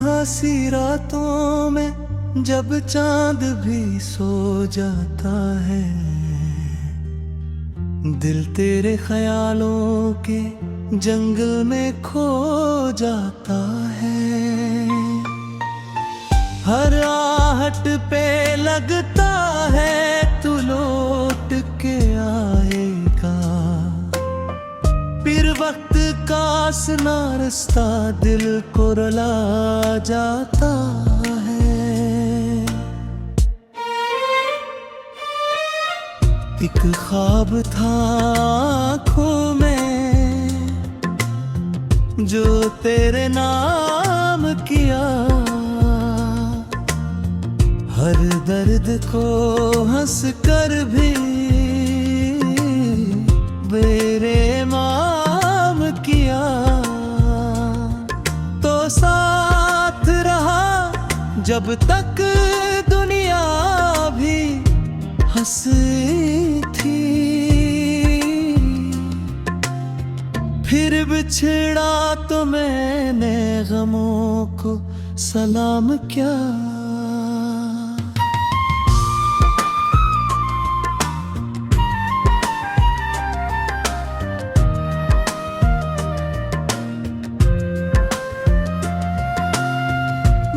हंसी रातों में जब चांद भी सो जाता है, दिल तेरे ख्यालों के जंगल में खो जाता है। हर आहट पे लगता है तू लौट के आएगा, फिर वक्त का सना रास्ता दिल को रुला जाता है। एक ख्वाब था आँखों में जो तेरे नाम किया, हर दर्द को हंस कर भी मेरे माम किया। तो साथ रहा जब तक दुनिया भी हंसी थी, फिर बिछड़ा तो मैंने गमों को सलाम किया।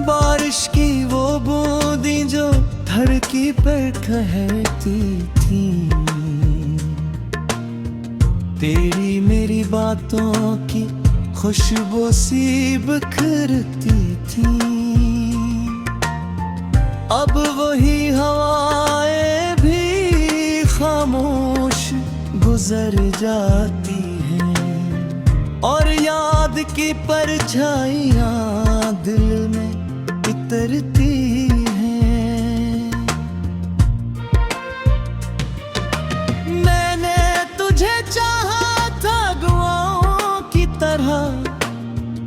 बारिश की वो बूंदी जो धरती पर ठहरती थी, तेरी मेरी बातों की खुशबू सी बिखरती थी। अब वही हवाएं भी खामोश गुजर जाती हैं, और याद की परछाइयां दिल में उतरती हैं। मैंने तुझे चाहा था दुआओं की तरह,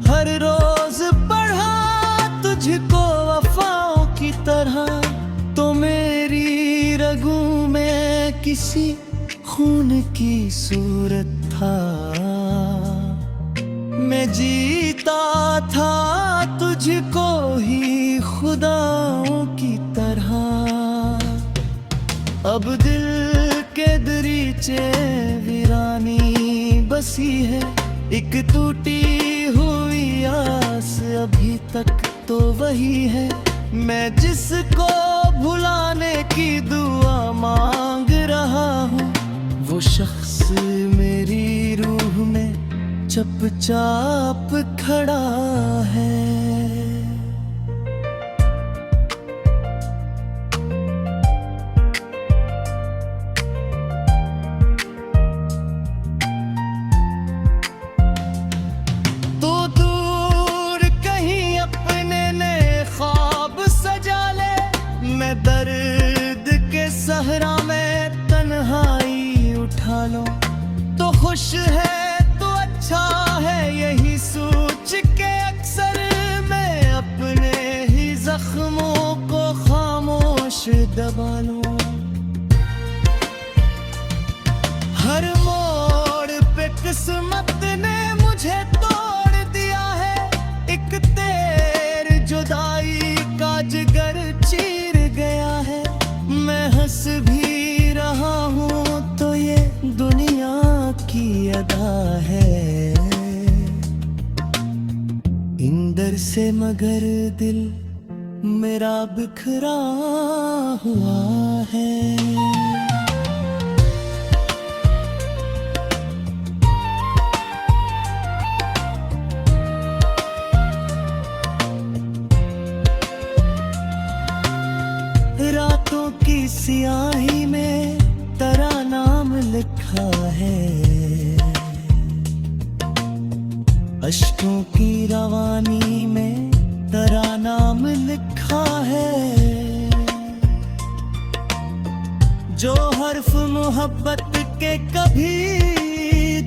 हर रोज पढ़ा तुझको वफाओं की तरह। तो मेरी रगों में किसी खून की सूरत था, मैं जीता था तुझको ही खुदाओं की तरह। अब दिल के दरीचे वीरानी बसी है, एक टूटी हुई आस अभी तक तो वही है। मैं जिसको भुलाने की दुआ मांग रहा हूँ, वो शख्स मेरी रूह में चुपचाप खड़ा है। तो दूर कहीं अपने नए ख्वाब सजा ले, मैं दर्द के सहरा में तन्हाई उठा लूं। तो खुश है तो अच्छा है यही सोच के अक्सर मैं अपने ही जख्मों को खामोश दबा लूं। हर मोड़ पे किस्मत ने मुझे तोड़ दिया है, एक तेर जुदाई का जिगर चीर गया है। मैं हंस भी रहा हूँ तो ये दुनिया की अदा है, इंदर से मगर दिल मेरा बिखरा हुआ है। रातों की सियाही में तेरा नाम लिखा है, अश्कों की रवानी में तेरा नाम लिखा है। जो हर्फ मोहब्बत के कभी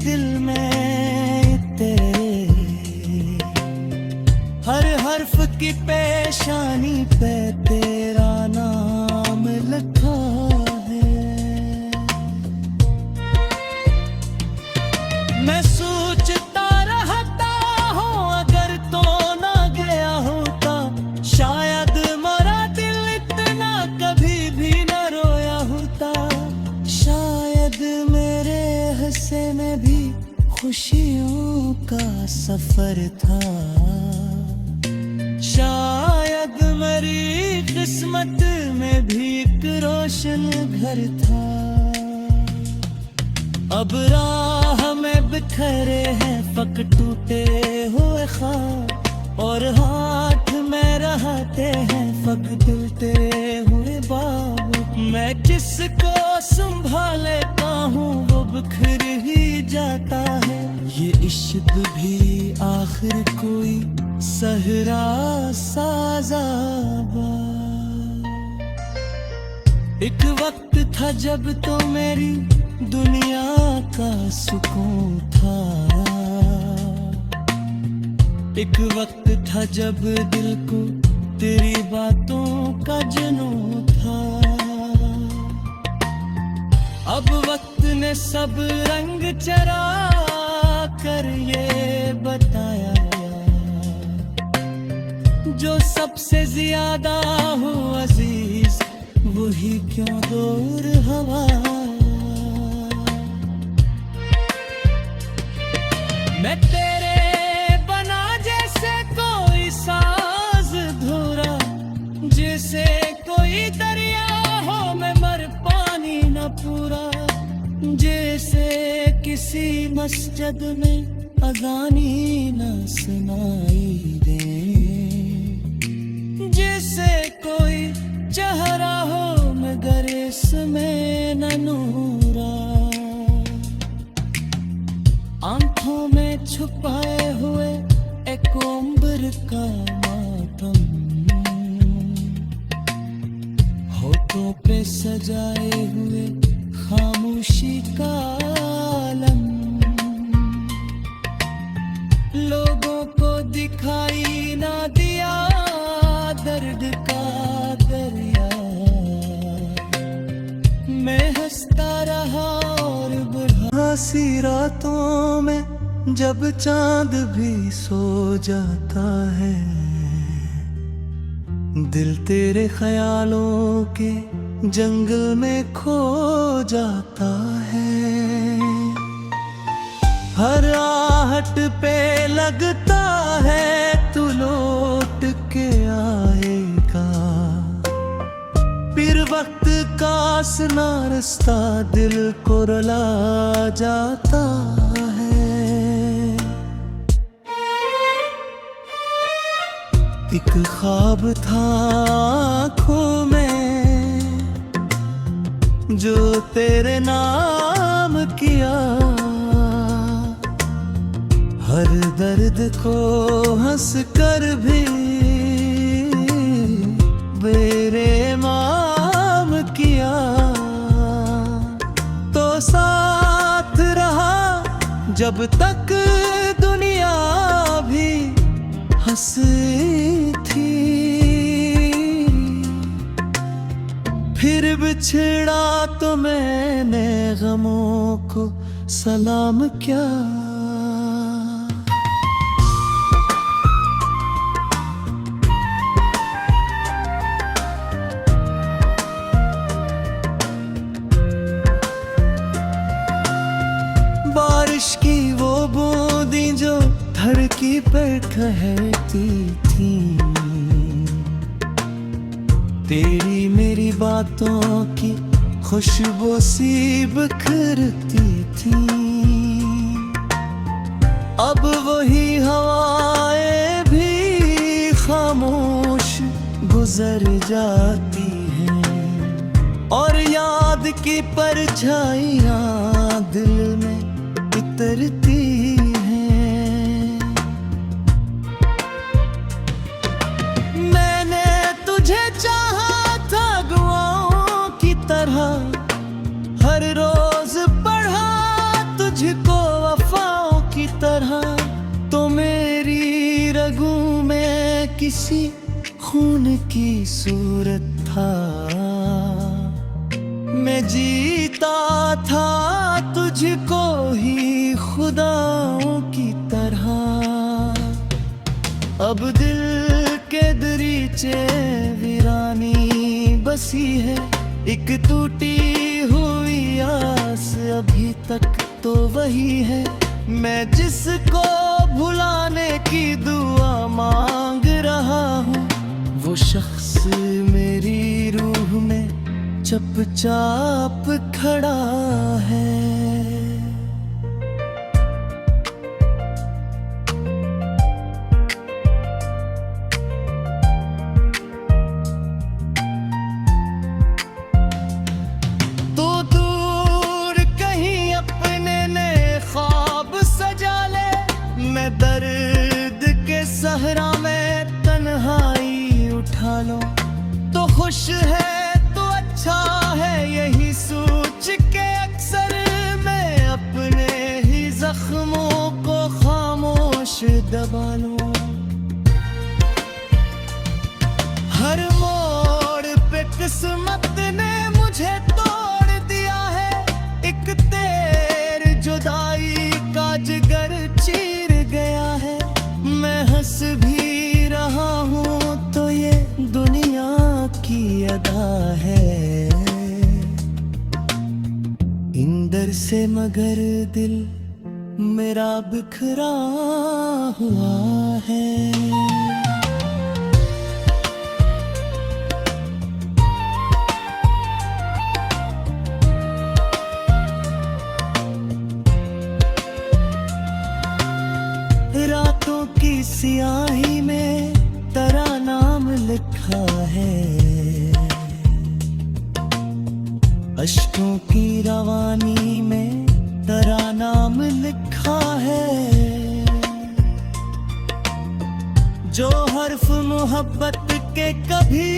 दिल में तेरे, हर हर्फ की पेशानी पे तेरा नाम लिखा है। मैं सोचता रहता हूँ अगर तो ना गया हूँ तो का सफर था। शायद मेरी किस्मत में भी एक रोशन घर था। अब राह में बिखरे हैं फक टूटे हुए ख्वाब, और हाथ में रहते हैं फक धुलते हुए बाब। मैं किसको संभाल लेता हूँ वो बिखर ही जाता है। ये इश्क भी आखिर कोई सहरा साज़ाबा। एक वक्त था जब तो मेरी दुनिया का सुकून था। एक वक्त था जब दिल को तेरी बातों का जुनून था। अब वक्त ने सब रंग चरा कर ये बताया, जो सबसे ज्यादा हो अजीज वही क्यों दूर हवा। मैं तेरे बना जैसे कोई साज धुरा, जैसे कोई दरिया हो मैं मर पानी न पूरा। जैसे किसी मस्जिद में अज़ानी न सुनाई दे, जैसे कोई चेहरा हो मगर इसमें न नूरा। आंखों में छुपाए हुए एक उम्र का मातम, होठों पे सजाए हुए खामोशी का आलम। लोगों को दिखाई ना दिया दर्द का दरिया। मैं हंसता रहा और बढ़ा सी रातों में जब चांद भी सो जाता है। दिल तेरे ख्यालों के जंगल में खो जाता है। हर आहट पे लगता है तू लौट के आएगा। फिर वक्त का असना रास्ता दिल को रुला जाता है। एक ख्वाब था आँखों में जो तेरे नाम किया। हर दर्द को हंस कर भी मेरे माम किया। तो साथ रहा जब तक दुनिया भी हंसी थी। फिर बिछड़ा तो मैंने गमों को सलाम क्या। बारिश की वो बूंदी जो धरती पर ठहरती थी। तेरी मेरी बातों की खुशबू सी बिखरती थी। अब वही हवाएं भी खामोश गुजर जाती हैं, और याद की परछाइयां दिल में उतरती हैं। मैंने तुझे चाहा था दुआओं की तरह, हर रोज पढ़ा तुझको वफाओं की तरह। तो मेरी रगों में किसी खून की सूरत था। मैं जीता था तुझको ही खुदाओं की तरह। अब दिल के दरीचे वीरानी बसी है, एक टूटी हुई आस अभी तक तो वही है। मैं जिसको भुलाने की दुआ मांग रहा हूँ। वो शख्स मेरी रूह में चुपचाप खड़ा है। तो दूर कहीं अपने नए ख्वाब सजा ले, मैं दर्द के सहरा में तन्हाई उठा लो। तो खुश है तो अच्छा है यही सोच के अक्सर मैं अपने ही जख्मों को खामोश दबा लूं। हर मोड़ पे किस्मत ने मुझे तोड़ दिया है। एक तेर जुदाई का जिगर चीर गया है। मैं हंस भी रहा हूँ तो ये दुनिया की अदा है। इंदर से मगर दिल मेरा बिखरा हुआ है। रातों की सियाही में तेरा नाम लिखा है। अश्कों की रवानी में तेरा नाम लिखा है। जो हर्फ मोहब्बत के कभी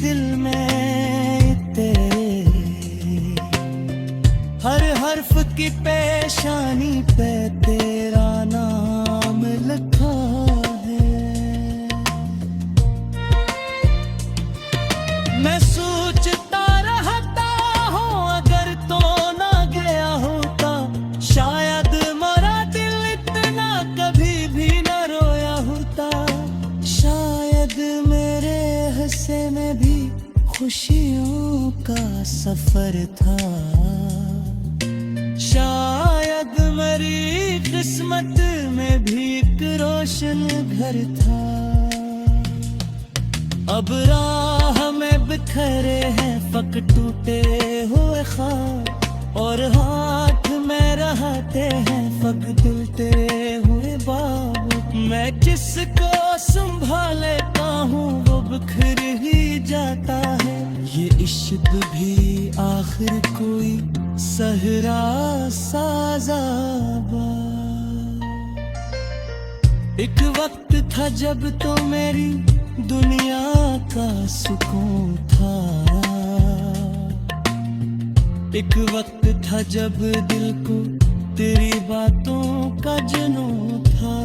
दिल में तेरे, हर हर्फ की पेशानी पे तेरा नाम लिखा है। मैं सोचता रहता हूँ अगर तो ना गया होता, शायद मेरा दिल इतना कभी भी न रोया होता। शायद मेरे हिस्से में भी खुशियों का सफर था। शायद मेरी किस्मत में भी एक रोशन घर था। अब राह में बिखरे हैं फक टूटे हुए ख्वाब, और हाथ में रहते हैं फक धुलते हुए बाब। मैं जिसको संभाल लेता हूँ वो बिखर ही जाता है। ये इश्क भी आखिर कोई सहरा साज़ाबा। एक वक्त था जब तो मेरी दुनिया का सुकून था। एक वक्त था जब दिल को तेरी बातों का जुनून था।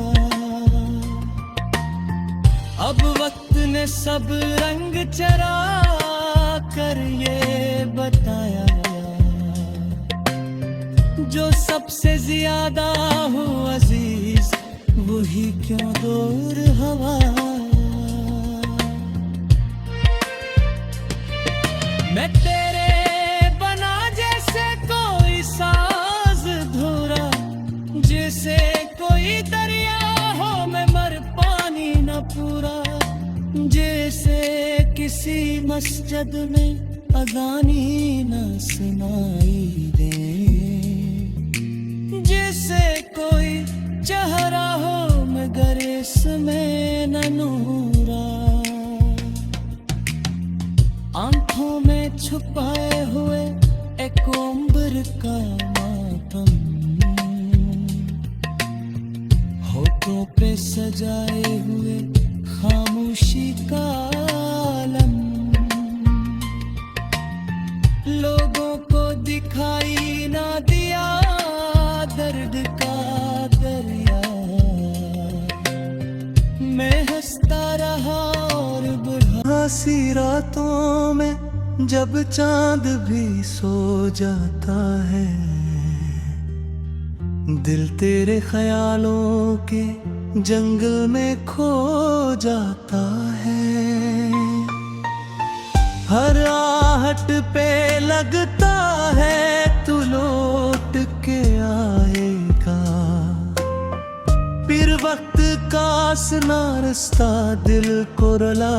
अब वक्त ने सब रंग चरा कर ये बताया, जो सबसे ज्यादा हो अजीज वही क्यों दूर हवा। मैं तेरे बना जैसे कोई साज धुरा, जैसे कोई दरिया हो मैं मर पानी न पूरा। जैसे किसी मस्जिद में अज़ानी न सुनाई दे, जैसे कोई चेहरा हो मगर इसमें न नूरा। आंखों में छुपाए हुए एक उम्र का मातम, होठों पे सजाए हुए खामोशी का आलम। लोगों को दिखाई ना दिया दर्द का दरिया। मैं हंसता रहा और बढ़ा सी रातों में जब चांद भी सो जाता है। दिल तेरे ख्यालों के जंगल में खो जाता है। हर आहट पे लगता है तू लौट के आएगा। उदास ना रास्ता दिल को रुला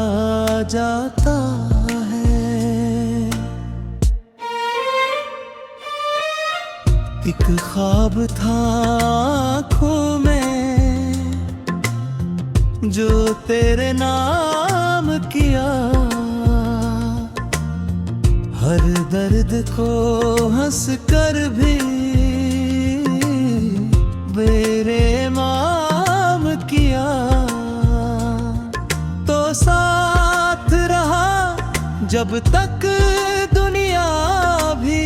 जाता है। एक ख्वाब था आँखों में जो तेरे नाम किया, हर दर्द को हंस कर भी बेरेमाम किया। तो साथ रहा जब तक दुनिया भी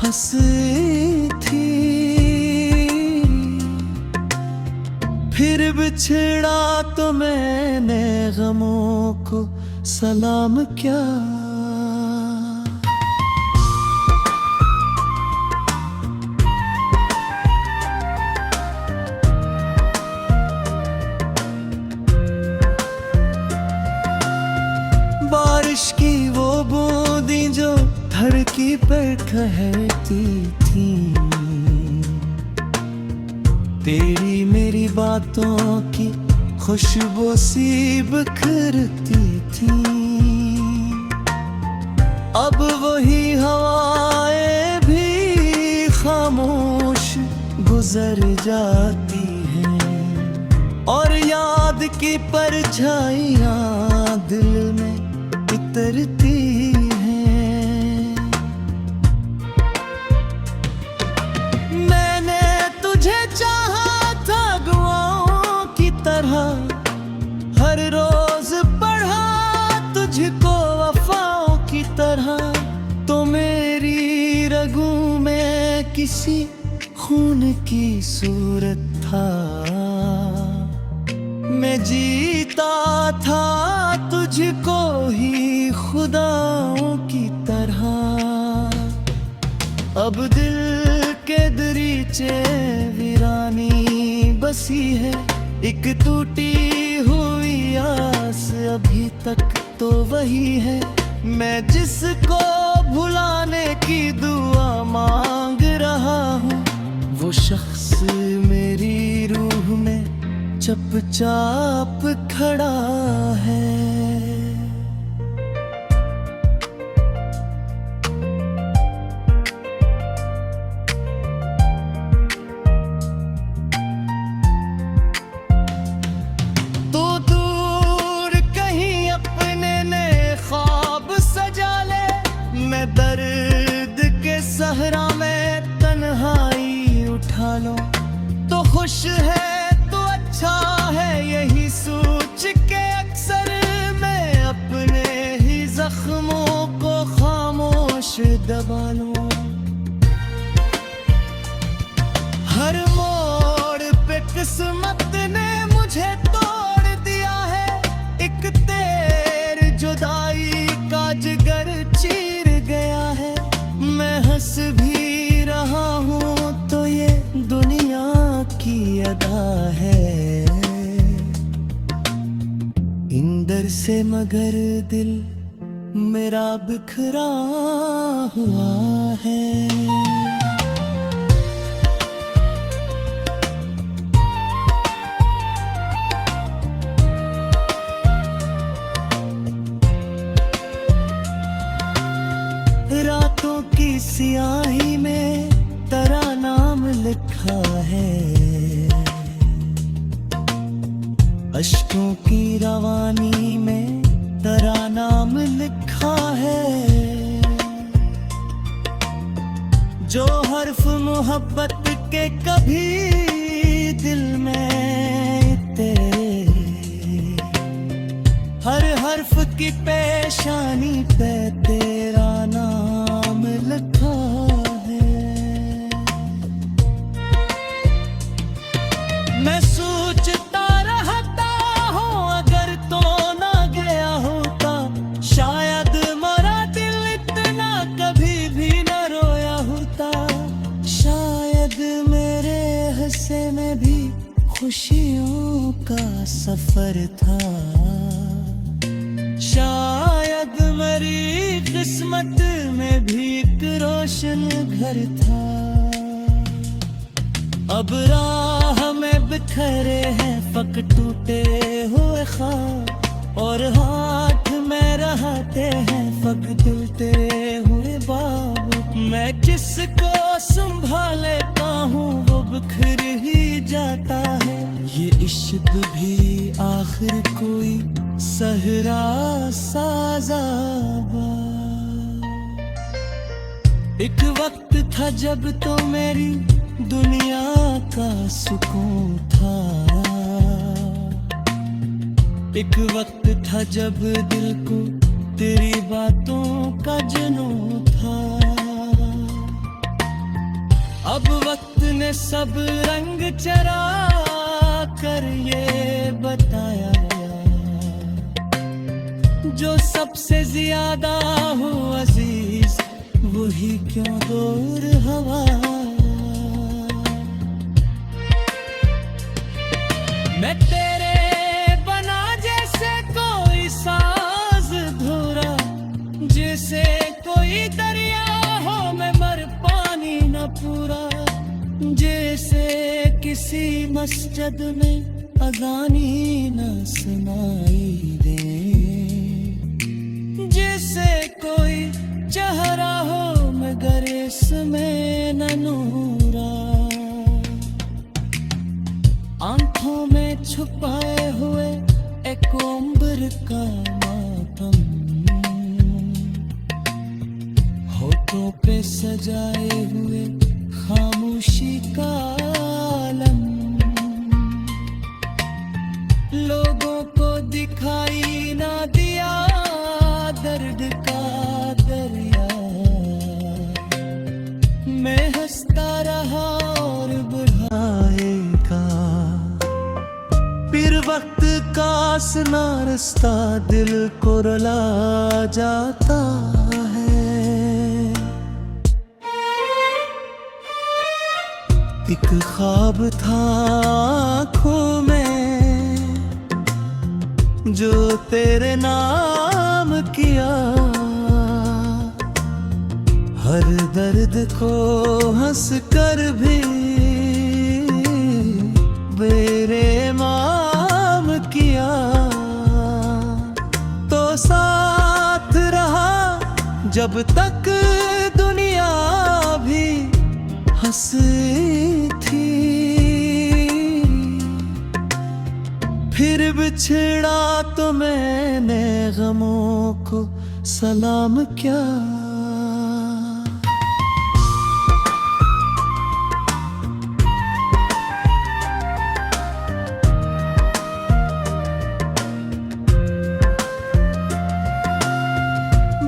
हंसी थी, फिर बिछड़ा तो मैंने गमों को सलाम क्या। बारिश की वो बूंदी जो धरती पर ठहरती थी, तेरी मेरी बातों की खुशबू सी बिखरती थी। अब वही हवाएं भी खामोश गुजर जाती हैं, और याद की परछाइयां दिल में उतरती हैं। मैंने तुझे चाहा था दुआओं की तरह, हर रोज पढ़ा तुझको वफाओं की तरह। तो मेरी रगों में किसी खून की सूरत था, मैं जीता था तुझको ही खुदाओं की तरह। अब दिल के दरीचे वीरानी बसी है, एक टूटी हुई आस अभी तक तो वही है। मैं जिसको भुलाने की दुआ मांग रहा हूँ, वो शख्स मेरी रूह में चुपचाप खड़ा है। तो दूर कहीं अपने ने ख्वाब सजा ले, मैं दर्द के सहरा में तन्हाई उठा लो। तो खुश है अच्छा है यही सोच के अक्सर मैं अपने ही जख्मों को खामोश दबा लूं। हर मोड़ पे किस्मत ने मुझे तोड़ दिया है, एक तेर जुदाई का जिगर चीर गया है। मैं हंस भी रहा हूँ तो ये दुनिया की अदा है, इंदर से मगर दिल मेरा बिखरा हुआ है। रातों की सियाही में तेरा नाम लिखा है, अश्कों की रवानी में तेरा नाम लिखा है। जो हर्फ मोहब्बत के कभी दिल में तेरे, हर हर्फ की पेशानी पे तेरा नाम लिखा है। मैं सोचता रहता हूँ अगर तो ना गया होता, शायद मेरा दिल इतना कभी भी न रोया होता। शायद मेरे हिस्से में भी खुशियों का सफर था, शायद मेरी किस्मत में भी एक रोशन घर था। अब राह में बिखरे हैं फक टूटे हुए ख्वाब, और हाथ में रहते हैं फक धुलते हुए बाब। मैं जिसको संभाल लेता हूँ वो बिखर ही जाता है। ये इश्क भी आखिर कोई सहरा साज़ाबा। एक वक्त था जब तो मेरी दुनिया का सुकून था, एक वक्त था जब दिल को तेरी बातों का जुनून था। अब वक्त ने सब रंग चरा कर ये बताया, जो सबसे ज्यादा हो अजीज वही क्यों दूर हवा। मैं तेरे बना जैसे कोई साज धुरा, जैसे कोई दरिया हो मैं मर पानी न पूरा, जैसे किसी मस्जिद में अज़ानी न सुनाई दे, जैसे कोई चेहरा हो मगर इसमें न नूरा। आंखों में छुपाए हुए एक उम्र का मातम, होठों पे सजाए हुए खामोशी का आलम। लोगों को दिखाई ना दिया दर्द का दरिया, मैं हंसता रहा और बढ़ाएगा। फिर वक्त का आसना रास्ता दिल को रुला जाता है। एक ख्वाब था आँखों में जो तेरे नाम किया, हर दर्द को हंस कर भी मेरे माम किया। तो साथ रहा जब तक दुनिया भी हंसी थी, फिर बिछड़ा तो मैंने गमों को सलाम क्या।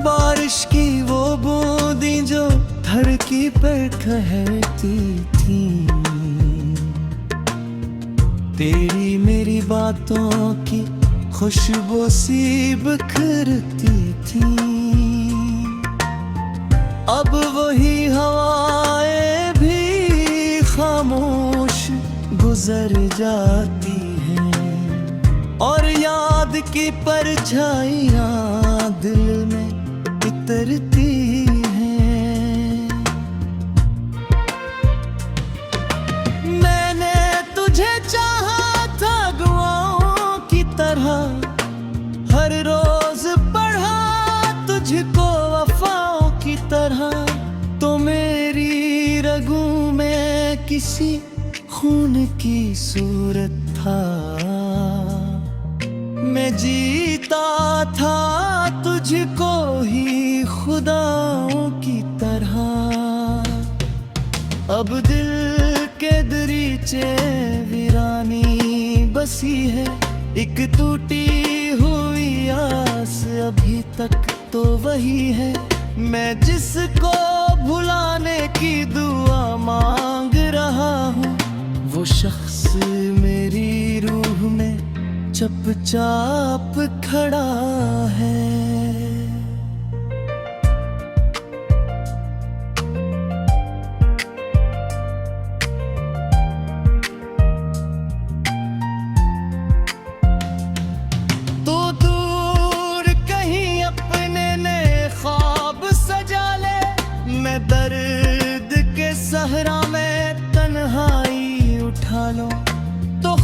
बारिश की वो बूंदी जो धरती पर ठहरती थी, तेरी मेरी बातों की खुशबू सी बिखरती थी। अब वही हवाएं भी खामोश गुजर जाती हैं, और याद की परछाइयां दिल में उतरती हैं। मैंने तुझे चाहा था दुआओं की तरह, हर रोज पढ़ा तुझको वफाओं की तरह। तो मेरी रगों में किसी खून की सूरत था, मैं जीता था तुझको ही खुदाओं की तरह। अब दिल के दरीचे वीरानी बसी है, एक टूटी हुई आस अभी तक तो वही है। मैं जिसको भुलाने की दुआ मांग रहा हूँ, वो शख्स मेरी रूह में चुपचाप खड़ा है। तो दूर कहीं अपने ने ख्वाब सजा ले, मैं दर्द के सहरा में तन्हाई उठा लूं। तो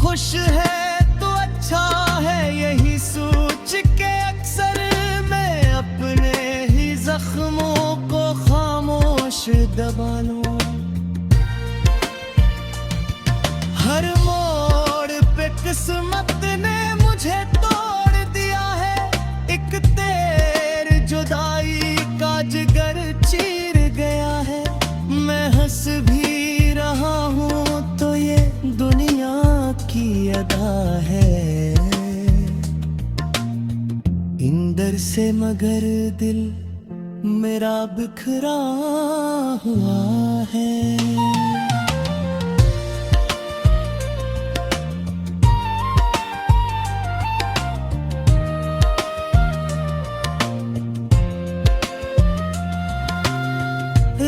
इंदर से मगर दिल मेरा बिखरा हुआ है।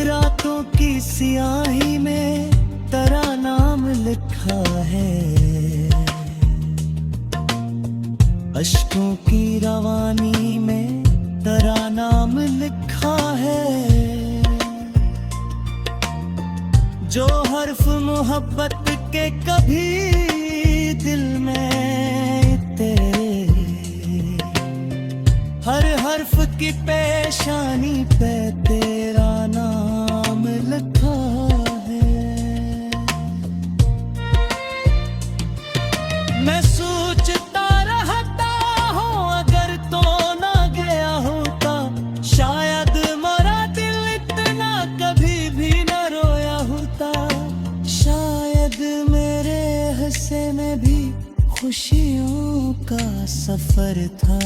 रातों की सियाही में तेरा नाम लिखा है, अश्कों की रवानी में तेरा नाम लिखा है। जो हर्फ मोहब्बत के कभी दिल में तेरे, हर हर्फ की पेशानी पे तेरा नाम लिखा है। मैं सोचता रहता हूँ अगर तो ना गया होता, शायद मेरा दिल इतना कभी भी न रोया होता। शायद मेरे हिस्से में भी खुशियों का सफर था,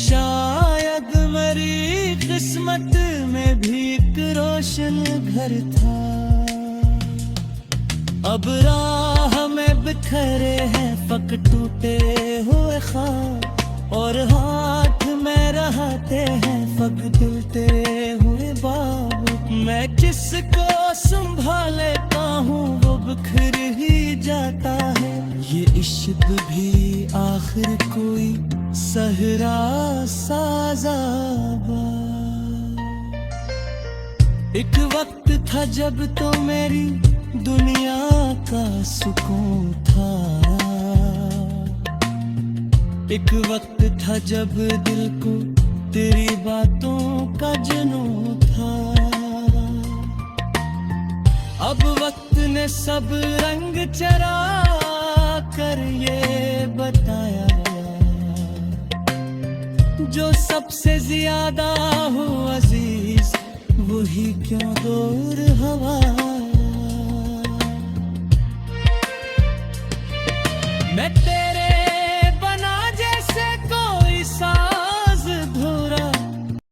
शायद मेरी किस्मत में भी एक रोशन घर था। अब राह में बिखरे हैं फक टूटे हुए ख्वाब, और हाथ में रहते हैं फक धुलते हुए बाब। मैं किसको संभालता हूँ वो बिखर ही जाता है। ये इश्क भी आखिर कोई सहरा साज़ाबा। एक वक्त था जब तो मेरी दुनिया का सुकून था, एक वक्त था जब दिल को तेरी बातों का जुनून था। अब वक्त ने सब रंग चरा कर ये बताया, जो सबसे ज्यादा हो अजीज वही क्यों दूर हवा।